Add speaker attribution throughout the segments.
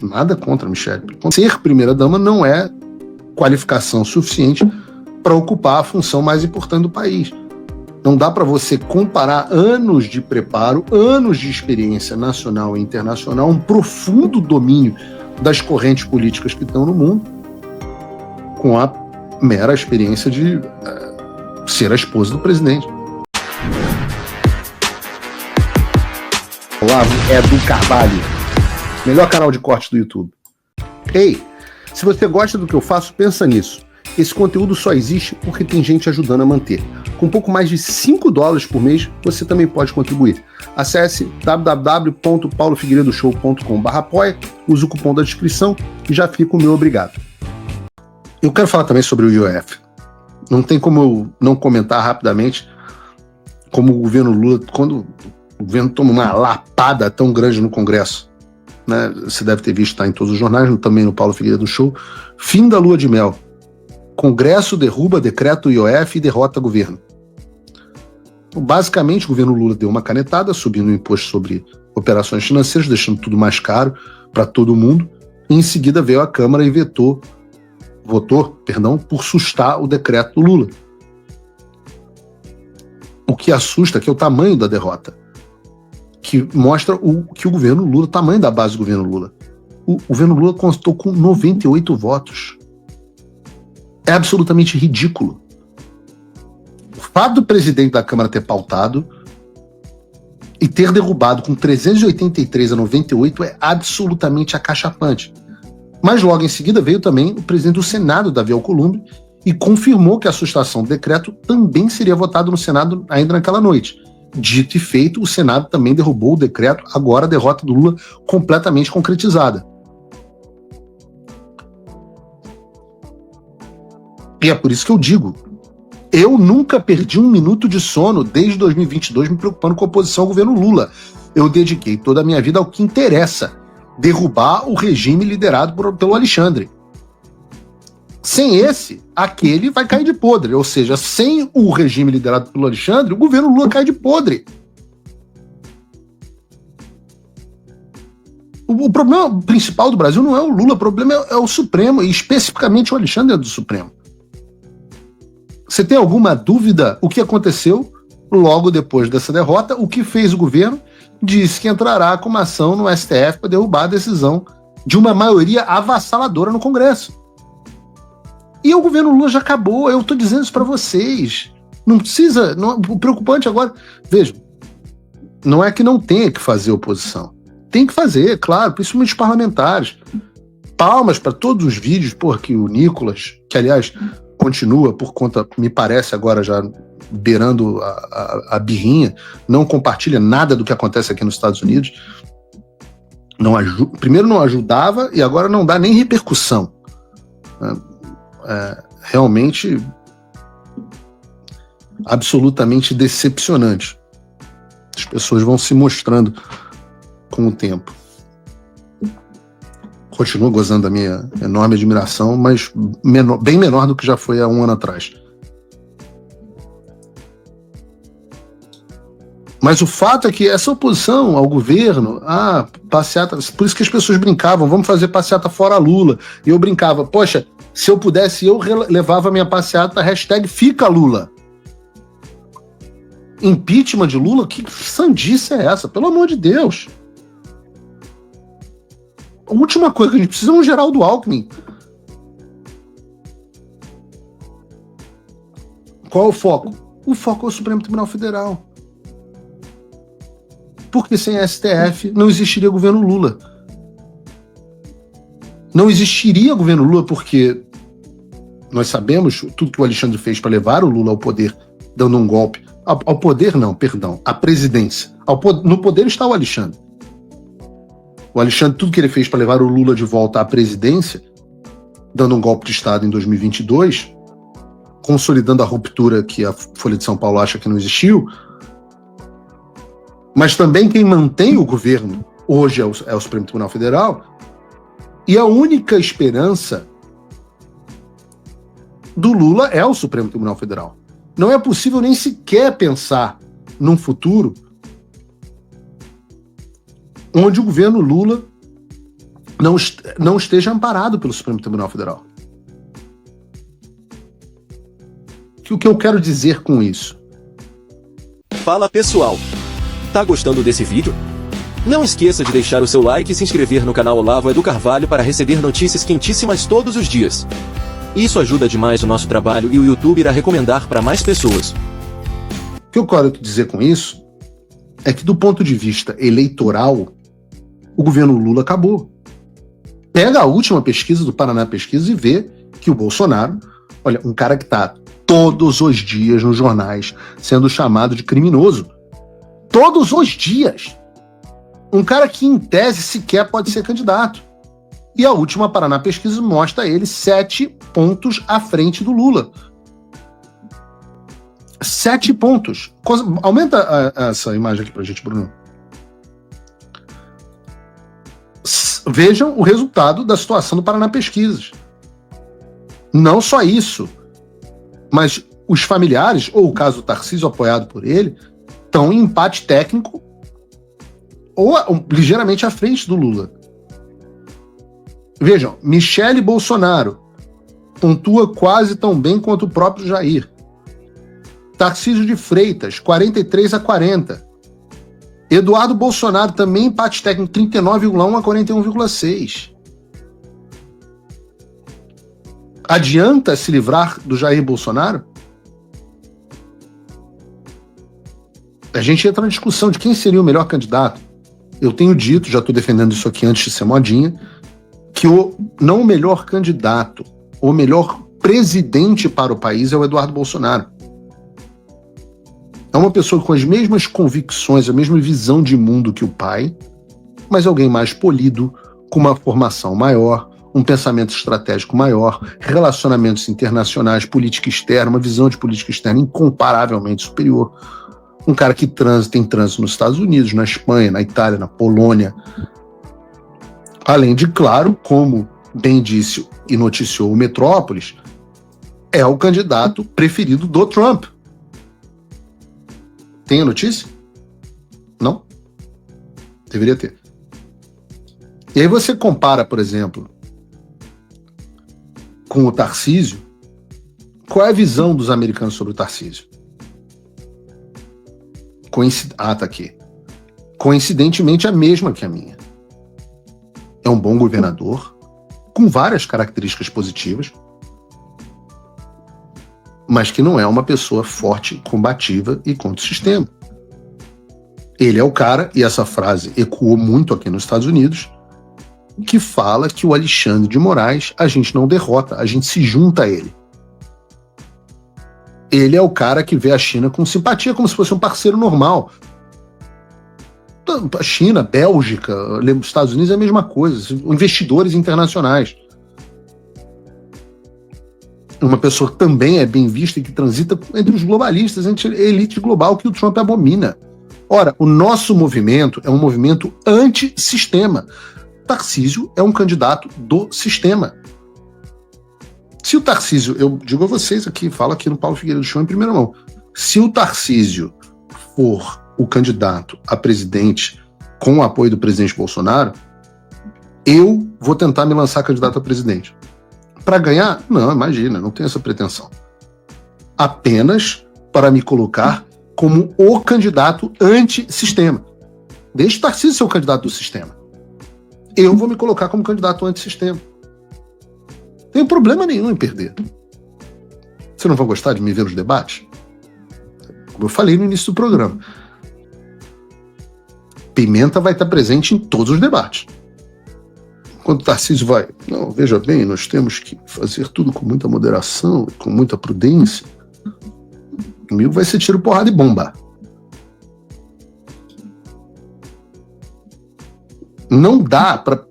Speaker 1: Nada contra a Michelle. Ser primeira-dama não é qualificação suficiente para ocupar a função mais importante do país. Não dá para você comparar anos de preparo, anos de experiência nacional e internacional, um profundo domínio das correntes políticas que estão no mundo, com a mera experiência de ser a esposa do presidente. Olavo Edu Carvalho, melhor canal de corte do YouTube. Ei, se você gosta do que eu faço, pensa nisso. Esse conteúdo só existe porque tem gente ajudando a manter. Com pouco mais de $5 por mês, você também pode contribuir. Acesse www.paulofigueiredoshow.com/apoia, use o cupom da descrição e já fica o meu obrigado. Eu quero falar também sobre o IOF. Não tem como eu não comentar rapidamente como o governo Lula, quando o governo toma uma lapada tão grande no Congresso, né? Você deve ter visto, tá em todos os jornais, também no Paulo Figueiredo Show, fim da lua de mel. Congresso derruba decreto IOF e derrota governo. Então, basicamente, o governo Lula deu uma canetada, subindo o imposto sobre operações financeiras, deixando tudo mais caro para todo mundo. E em seguida veio a Câmara e votou por sustar o decreto do Lula. O que assusta é que é o tamanho da derrota, que mostra o governo Lula, o tamanho da base do governo Lula. O governo Lula contou com 98 votos. É absolutamente ridículo. O fato do presidente da Câmara ter pautado e ter derrubado com 383 a 98 é absolutamente acachapante. Mas logo em seguida veio também o presidente do Senado, Davi Alcolumbre, e confirmou que a sustação do decreto também seria votado no Senado ainda naquela noite. Dito e feito, o Senado também derrubou o decreto, agora a derrota do Lula completamente concretizada. E é por isso que eu digo, eu nunca perdi um minuto de sono desde 2022 me preocupando com a oposição ao governo Lula. Eu dediquei toda a minha vida ao que interessa, derrubar o regime liderado pelo Alexandre. Sem esse, aquele vai cair de podre. Ou seja, sem o regime liderado pelo Alexandre, o governo Lula cai de podre. O problema principal do Brasil não é o Lula, o problema é o Supremo, e especificamente o Alexandre é do Supremo. Você tem alguma dúvida o que aconteceu logo depois dessa derrota? O que fez o governo? Disse que entrará com uma ação no STF para derrubar a decisão de uma maioria avassaladora no Congresso. E o governo Lula já acabou, eu estou dizendo isso para vocês. Não precisa, o preocupante agora... Vejam, não é que não tenha que fazer oposição. Tem que fazer, claro, principalmente os parlamentares. Palmas para todos os vídeos, que o Nicolas, que aliás continua por conta, me parece agora já beirando a birrinha, não compartilha nada do que acontece aqui nos Estados Unidos. Primeiro não ajudava e agora não dá nem repercussão. Realmente absolutamente decepcionante. As pessoas vão se mostrando com o tempo. Continuo gozando da minha enorme admiração, mas bem menor do que já foi há um ano atrás. Mas o fato é que essa oposição ao governo, passeata, por isso que as pessoas brincavam, vamos fazer passeata fora Lula. E eu brincava, poxa, se eu pudesse, eu levava minha passeata #fica Lula. Impeachment de Lula? Que sandice é essa? Pelo amor de Deus. A última coisa que a gente precisa é um Geraldo Alckmin. Qual é o foco? O foco é o Supremo Tribunal Federal. Porque sem a STF não existiria governo Lula. Não existiria governo Lula porque nós sabemos tudo que o Alexandre fez para levar o Lula ao poder, dando um golpe. Ao poder não, perdão, à presidência. No poder está o Alexandre. O Alexandre, tudo que ele fez para levar o Lula de volta à presidência, dando um golpe de Estado em 2022, consolidando a ruptura que a Folha de São Paulo acha que não existiu, mas também quem mantém o governo hoje é o Supremo Tribunal Federal, e a única esperança do Lula é o Supremo Tribunal Federal. Não é possível nem sequer pensar num futuro onde o governo Lula não esteja amparado pelo Supremo Tribunal Federal. O que eu quero dizer com isso?
Speaker 2: Fala pessoal, tá gostando desse vídeo? Não esqueça de deixar o seu like e se inscrever no canal Olavo Edu Carvalho para receber notícias quentíssimas todos os dias. Isso ajuda demais o nosso trabalho e o YouTube irá recomendar para mais pessoas.
Speaker 1: O que eu quero dizer com isso é que, do ponto de vista eleitoral, o governo Lula acabou. Pega a última pesquisa do Paraná Pesquisa e vê que o Bolsonaro, olha, um cara que está todos os dias nos jornais sendo chamado de criminoso. Todos os dias. Um cara que, em tese, sequer pode ser candidato. E a última Paraná Pesquisa mostra ele 7 pontos à frente do Lula. 7 pontos. Aumenta essa imagem aqui pra gente, Bruno. Vejam o resultado da situação do Paraná Pesquisas. Não só isso, mas os familiares, ou o caso do Tarcísio apoiado por ele, estão em empate técnico ou ligeiramente à frente do Lula. Vejam, Michele Bolsonaro pontua quase tão bem quanto o próprio Jair. Tarcísio de Freitas, 43-40. Eduardo Bolsonaro também empate técnico, 39,1 a 41,6. Adianta se livrar do Jair Bolsonaro? A gente entra na discussão de quem seria o melhor candidato. Eu tenho dito, já estou defendendo isso aqui antes de ser modinha, que não o melhor candidato, o melhor presidente para o país é o Eduardo Bolsonaro. É uma pessoa com as mesmas convicções, a mesma visão de mundo que o pai, mas alguém mais polido, com uma formação maior, um pensamento estratégico maior, relacionamentos internacionais, política externa, uma visão de política externa incomparavelmente superior. Um cara que tem trânsito nos Estados Unidos, na Espanha, na Itália, na Polônia. Além de, claro, como bem disse e noticiou o Metrópolis, é o candidato preferido do Trump. Tem a notícia? Não? Deveria ter. E aí você compara, por exemplo, com o Tarcísio. Qual é a visão dos americanos sobre o Tarcísio? Tá aqui. Coincidentemente a mesma que a minha. É um bom governador, com várias características positivas, mas que não é uma pessoa forte, combativa e contra o sistema. Ele é o cara, e essa frase ecoou muito aqui nos Estados Unidos, que fala que o Alexandre de Moraes a gente não derrota, a gente se junta a ele. Ele é o cara que vê a China com simpatia, como se fosse um parceiro normal. A China, Bélgica, os Estados Unidos é a mesma coisa, investidores internacionais. Uma pessoa que também é bem vista e que transita entre os globalistas, entre a elite global que o Trump abomina. Ora, o nosso movimento é um movimento antissistema. Tarcísio é um candidato do sistema. Se o Tarcísio, eu digo a vocês aqui, falo aqui no Paulo Figueiredo Show em primeira mão, se o Tarcísio for o candidato a presidente com o apoio do presidente Bolsonaro, eu vou tentar me lançar candidato a presidente. Para ganhar? Não, imagina, não tenho essa pretensão. Apenas para me colocar como o candidato antissistema. Deixe o Tarcísio ser o candidato do sistema. Eu vou me colocar como candidato antissistema. Não tenho problema nenhum em perder. Você não vai gostar de me ver nos debates? Como eu falei no início do programa, Pimenta vai estar presente em todos os debates. Quando o Tarcísio vai, não, veja bem, nós temos que fazer tudo com muita moderação, com muita prudência. Comigo vai ser tiro, porrada e bomba. Não dá para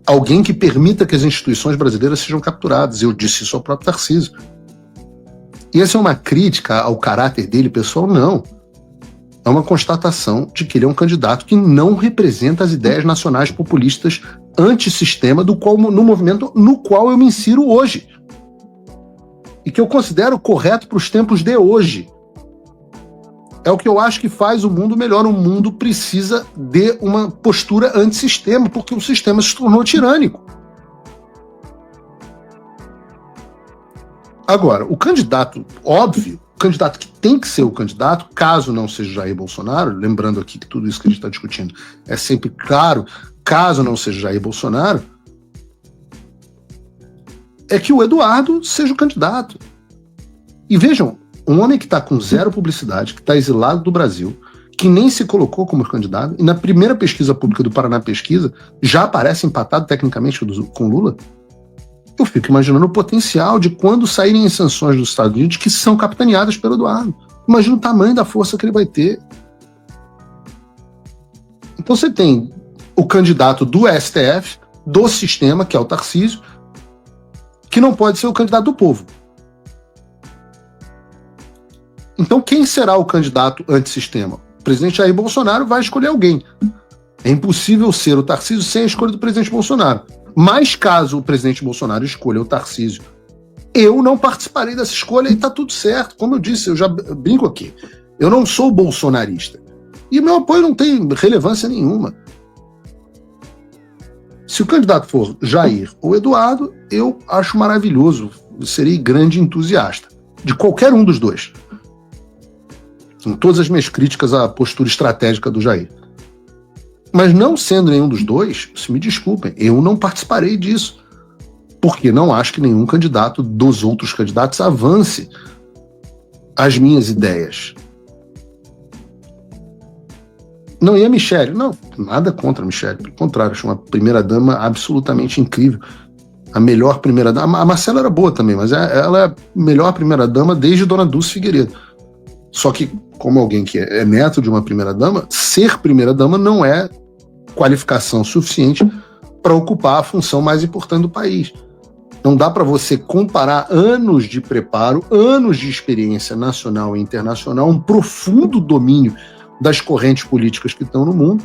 Speaker 1: alguém que permita que as instituições brasileiras sejam capturadas. Eu disse isso ao próprio Tarcísio. E essa é uma crítica ao caráter dele, pessoal? Não. É uma constatação de que ele é um candidato que não representa as ideias nacionais populistas antissistema no movimento no qual eu me insiro hoje. E que eu considero correto para os tempos de hoje. É o que eu acho que faz o mundo melhor. O mundo precisa de uma postura antissistema, porque o sistema se tornou tirânico. Agora, o candidato, óbvio, o candidato que tem que ser o candidato, caso não seja Jair Bolsonaro, lembrando aqui que tudo isso que a gente está discutindo é sempre claro, caso não seja Jair Bolsonaro, é que o Eduardo seja o candidato. E vejam, um homem que está com zero publicidade, que está exilado do Brasil, que nem se colocou como candidato, e na primeira pesquisa pública do Paraná Pesquisa já aparece empatado tecnicamente com Lula. Eu fico imaginando o potencial de quando saírem as sanções dos Estados Unidos que são capitaneadas pelo Eduardo. Imagina o tamanho da força que ele vai ter. Então você tem o candidato do STF, do sistema, que é o Tarcísio, que não pode ser o candidato do povo. Então quem será o candidato antissistema? O presidente Jair Bolsonaro vai escolher alguém. É impossível ser o Tarcísio sem a escolha do presidente Bolsonaro. Mas caso o presidente Bolsonaro escolha o Tarcísio, eu não participarei dessa escolha e tá tudo certo. Como eu disse, eu já brinco aqui. Eu não sou bolsonarista. E meu apoio não tem relevância nenhuma. Se o candidato for Jair ou Eduardo, eu acho maravilhoso. Eu serei grande entusiasta de qualquer um dos dois. Em todas as minhas críticas à postura estratégica do Jair. Mas não sendo nenhum dos dois, se me desculpem, eu não participarei disso. Porque não acho que nenhum candidato dos outros candidatos avance as minhas ideias. Não, e a Michelle? Não, nada contra a Michelle. Pelo contrário, acho uma primeira-dama absolutamente incrível. A melhor primeira-dama. A Marcela era boa também, mas ela é a melhor primeira-dama desde Dona Dulce Figueiredo. Só que, como alguém que é neto de uma primeira-dama, ser primeira-dama não é qualificação suficiente para ocupar a função mais importante do país. Não dá para você comparar anos de preparo, anos de experiência nacional e internacional, um profundo domínio das correntes políticas que estão no mundo,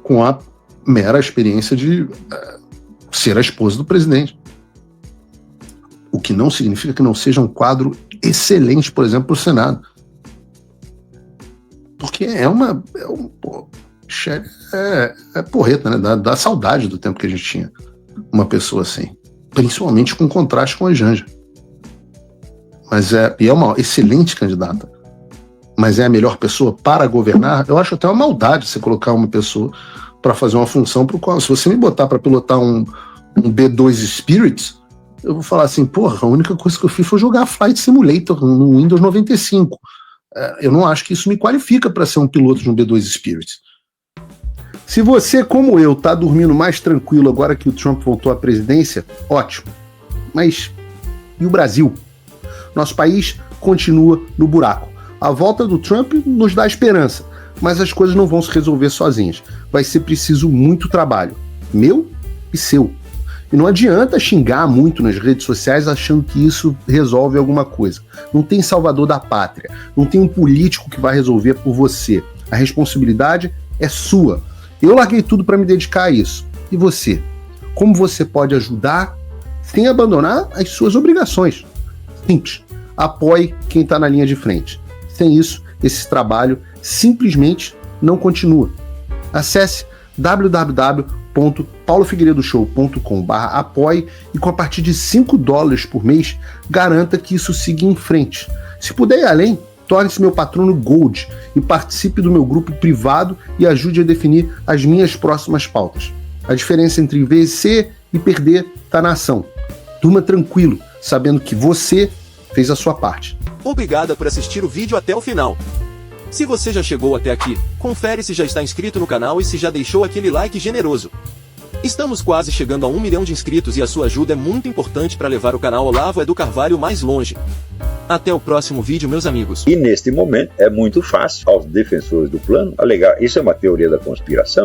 Speaker 1: com a mera experiência de ser a esposa do presidente. O que não significa que não seja um quadro excelente, por exemplo, para o Senado. Porque é porreta, né? Dá saudade do tempo que a gente tinha uma pessoa assim. Principalmente com contraste com a Janja. E é uma excelente candidata. Mas é a melhor pessoa para governar? Eu acho até uma maldade você colocar uma pessoa para fazer uma função para o qual, se você me botar para pilotar um B2 Spirit, eu vou falar assim, porra, a única coisa que eu fiz foi jogar Flight Simulator no Windows 95. Eu não acho que isso me qualifica para ser um piloto de um B2 Spirit. Se você, como eu, tá dormindo mais tranquilo agora que o Trump voltou à presidência, ótimo. Mas e o Brasil? Nosso país continua no buraco. A volta do Trump nos dá esperança, mas as coisas não vão se resolver sozinhas. Vai ser preciso muito trabalho, meu e seu. E não adianta xingar muito nas redes sociais achando que isso resolve alguma coisa. Não tem salvador da pátria, não tem um político que vai resolver por você. A responsabilidade é sua. Eu larguei tudo para me dedicar a isso. E você? Como você pode ajudar sem abandonar as suas obrigações? Simples. Apoie quem está na linha de frente. Sem isso, esse trabalho simplesmente não continua. Acesse www.paulofigueiredoshow.com/apoie e com a partir de $5 por mês, garanta que isso siga em frente. Se puder ir além, torne-se meu patrono Gold e participe do meu grupo privado e ajude a definir as minhas próximas pautas. A diferença entre vencer e perder está na ação. Durma tranquilo, sabendo que você fez a sua parte.
Speaker 2: Obrigada por assistir o vídeo até o final. Se você já chegou até aqui, confere se já está inscrito no canal e se já deixou aquele like generoso. Estamos quase chegando a 1 milhão de inscritos e a sua ajuda é muito importante para levar o canal Olavo do Carvalho mais longe. Até o próximo vídeo, meus amigos.
Speaker 3: E neste momento é muito fácil aos defensores do plano alegar isso é uma teoria da conspiração.